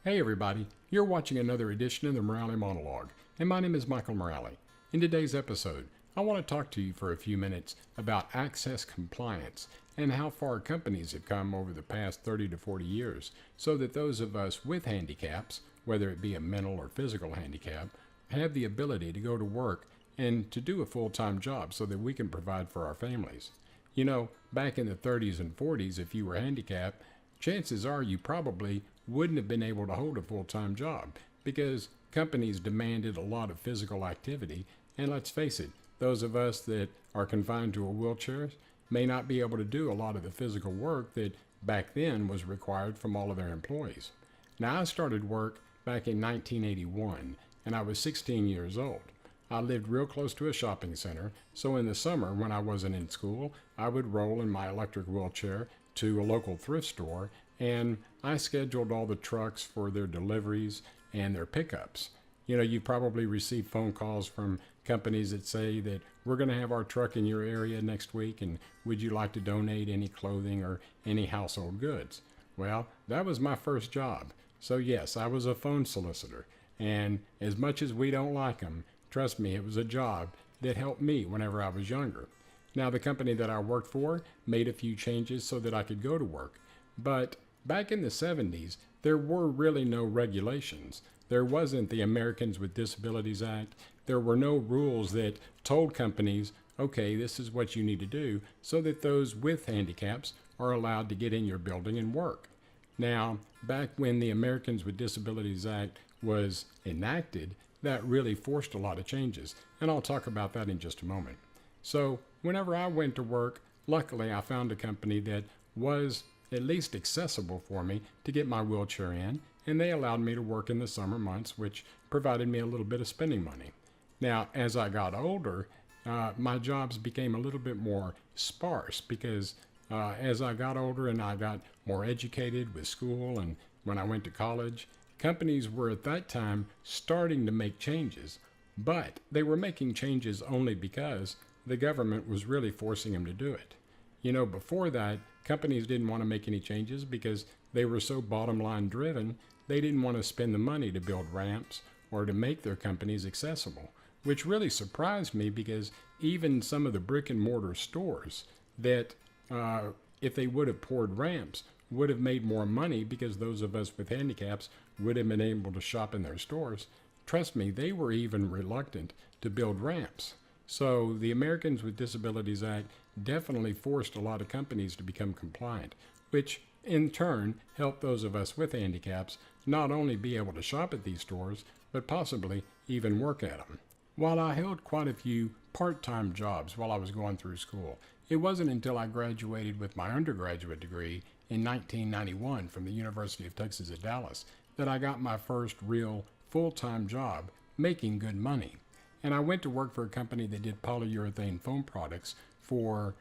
Hey everybody, you're watching another edition of the Morale Monologue, and my name is Michael Morale. In today's episode, I want to talk to you for a few minutes about access compliance and how far companies have come over the past 30 to 40 years so that those of us with handicaps, whether it be a mental or physical handicap, have the ability to go to work and to do a full-time job so that we can provide for our families. You know, back in the 30s and 40s, if you were handicapped, chances are you probably wouldn't have been able to hold a full-time job because companies demanded a lot of physical activity. And let's face it, those of us that are confined to a wheelchair may not be able to do a lot of the physical work that back then was required from all of their employees. Now, I started work back in 1981 and I was 16 years old. I lived real close to a shopping center, so in the summer when I wasn't in school, I would roll in my electric wheelchair to a local thrift store, and I scheduled all the trucks for their deliveries and their pickups. You know, you probably receive phone calls from companies that say that we're going to have our truck in your area next week, and would you like to donate any clothing or any household goods? Well, that was my first job. So yes, I was a phone solicitor, and as much as we don't like them, trust me, it was a job that helped me whenever I was younger. Now, the company that I worked for made a few changes so that I could go to work. But back in the 70s, there were really no regulations. There wasn't the Americans with Disabilities Act. There were no rules that told companies, okay, this is what you need to do so that those with handicaps are allowed to get in your building and work. Now, back when the Americans with Disabilities Act was enacted, that really forced a lot of changes, and I'll talk about that in just a moment. So whenever I went to work, luckily I found a company that was at least accessible for me to get my wheelchair in, and they allowed me to work in the summer months, which provided me a little bit of spending money. Now, as I got older, my jobs became a little bit more sparse because as I got older and I got more educated with school and when I went to college, companies were at that time starting to make changes, but they were making changes only because the government was really forcing them to do it. You know, before that, companies didn't want to make any changes because they were so bottom line driven, they didn't want to spend the money to build ramps or to make their companies accessible, which really surprised me because even some of the brick and mortar stores that, if they would have poured ramps, would have made more money because those of us with handicaps would have been able to shop in their stores. Trust me, they were even reluctant to build ramps. So the Americans with Disabilities Act definitely forced a lot of companies to become compliant, which in turn helped those of us with handicaps not only be able to shop at these stores, but possibly even work at them. While I held quite a few part-time jobs while I was going through school, it wasn't until I graduated with my undergraduate degree in 1991 from the University of Texas at Dallas that I got my first real full-time job making good money. And I went to work for a company that did polyurethane foam products for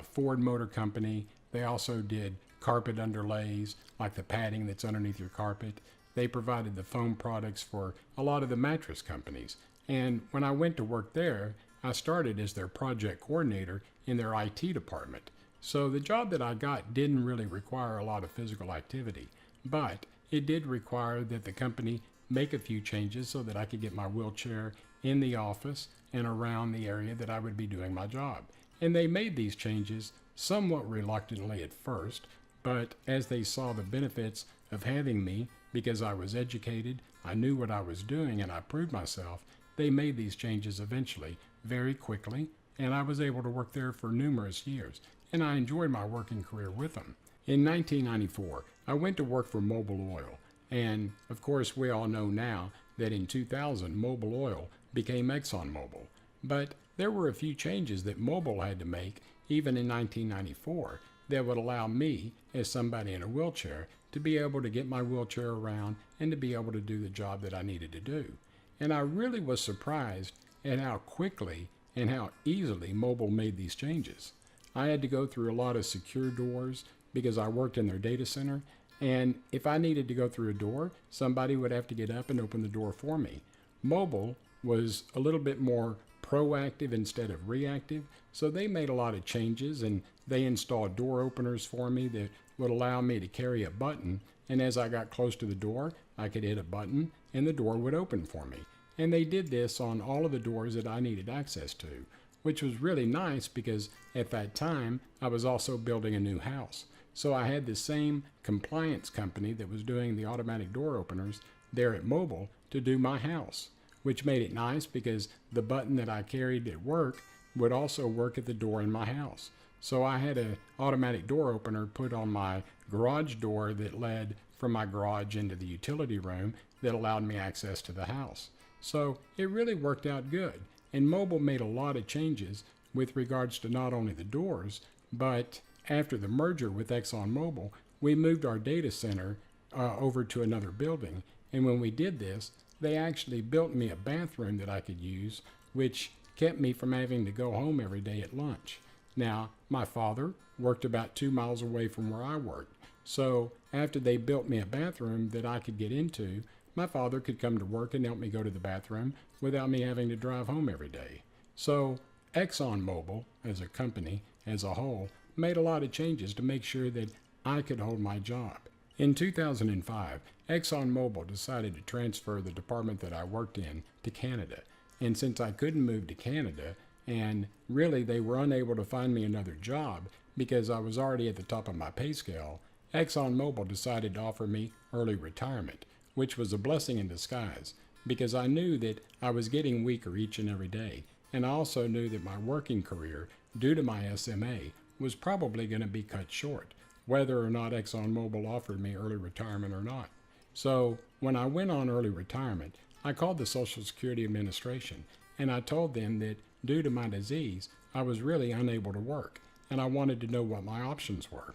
Ford Motor Company. They also did carpet underlays, like the padding that's underneath your carpet. They provided the foam products for a lot of the mattress companies. And when I went to work there, I started as their project coordinator in their IT department. So the job that I got didn't really require a lot of physical activity, but it did require that the company make a few changes so that I could get my wheelchair in the office and around the area that I would be doing my job. And they made these changes somewhat reluctantly at first, but as they saw the benefits of having me because I was educated, I knew what I was doing, and I proved myself, they made these changes eventually very quickly, and I was able to work there for numerous years, and I enjoyed my working career with them. In 1994, I went to work for Mobil Oil, and of course we all know now that in 2000 Mobil Oil became ExxonMobil. But there were a few changes that Mobil had to make even in 1994 that would allow me, as somebody in a wheelchair, to be able to get my wheelchair around and to be able to do the job that I needed to do. And I really was surprised at how quickly and how easily Mobil made these changes. I had to go through a lot of secure doors because I worked in their data center, and if I needed to go through a door, somebody would have to get up and open the door for me. Mobil was a little bit more proactive instead of reactive, so they made a lot of changes, and they installed door openers for me that would allow me to carry a button, and as I got close to the door, I could hit a button and the door would open for me. And they did this on all of the doors that I needed access to, which was really nice because at that time I was also building a new house. So I had the same compliance company that was doing the automatic door openers there at Mobile to do my house, which made it nice because the button that I carried at work would also work at the door in my house. So I had an automatic door opener put on my garage door that led from my garage into the utility room that allowed me access to the house. So it really worked out good. And Mobile made a lot of changes with regards to not only the doors, but after the merger with ExxonMobil, we moved our data center over to another building. And when we did this, they actually built me a bathroom that I could use, which kept me from having to go home every day at lunch. Now, my father worked about 2 miles away from where I worked. So after they built me a bathroom that I could get into, my father could come to work and help me go to the bathroom without me having to drive home every day. So ExxonMobil, as a company, as a whole, made a lot of changes to make sure that I could hold my job. In 2005, ExxonMobil decided to transfer the department that I worked in to Canada. And since I couldn't move to Canada, and really they were unable to find me another job because I was already at the top of my pay scale, ExxonMobil decided to offer me early retirement, which was a blessing in disguise because I knew that I was getting weaker each and every day. And I also knew that my working career, due to my SMA, was probably going to be cut short, whether or not ExxonMobil offered me early retirement or not. So when I went on early retirement, I called the Social Security Administration and I told them that due to my disease, I was really unable to work and I wanted to know what my options were.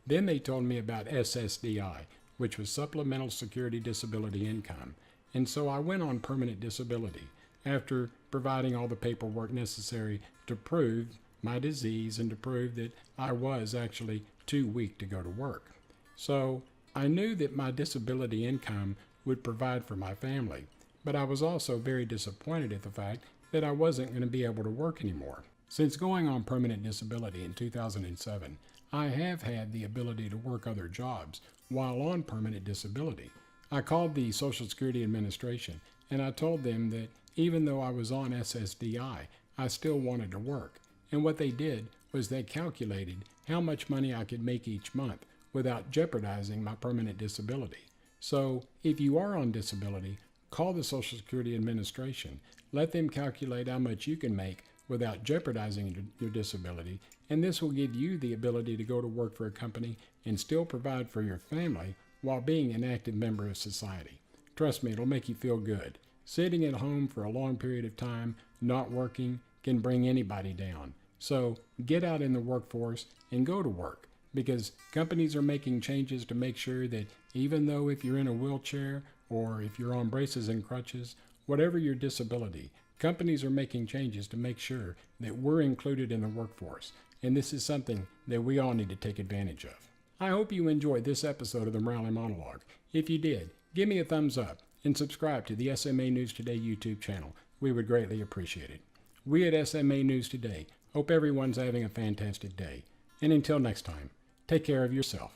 Then they told me about SSDI, which was Supplemental Security Disability Income, and so I went on permanent disability after providing all the paperwork necessary to prove my disease and to prove that I was actually too weak to go to work. So I knew that my disability income would provide for my family, but I was also very disappointed at the fact that I wasn't going to be able to work anymore. Since going on permanent disability in 2007, I have had the ability to work other jobs while on permanent disability. I called the Social Security Administration and I told them that even though I was on SSDI, I still wanted to work. And what they did was they calculated how much money I could make each month without jeopardizing my permanent disability. So if you are on disability, call the Social Security Administration. Let them calculate how much you can make without jeopardizing your disability, and this will give you the ability to go to work for a company and still provide for your family while being an active member of society. Trust me, it'll make you feel good. Sitting at home for a long period of time, not working, can bring anybody down. So get out in the workforce and go to work, because companies are making changes to make sure that even though if you're in a wheelchair or if you're on braces and crutches, whatever your disability, companies are making changes to make sure that we're included in the workforce. And this is something that we all need to take advantage of. I hope you enjoyed this episode of the Morale Monologue. If you did, give me a thumbs up and subscribe to the SMA News Today YouTube channel. We would greatly appreciate it. We at SMA News Today hope everyone's having a fantastic day. And until next time, take care of yourself.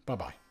Bye-bye.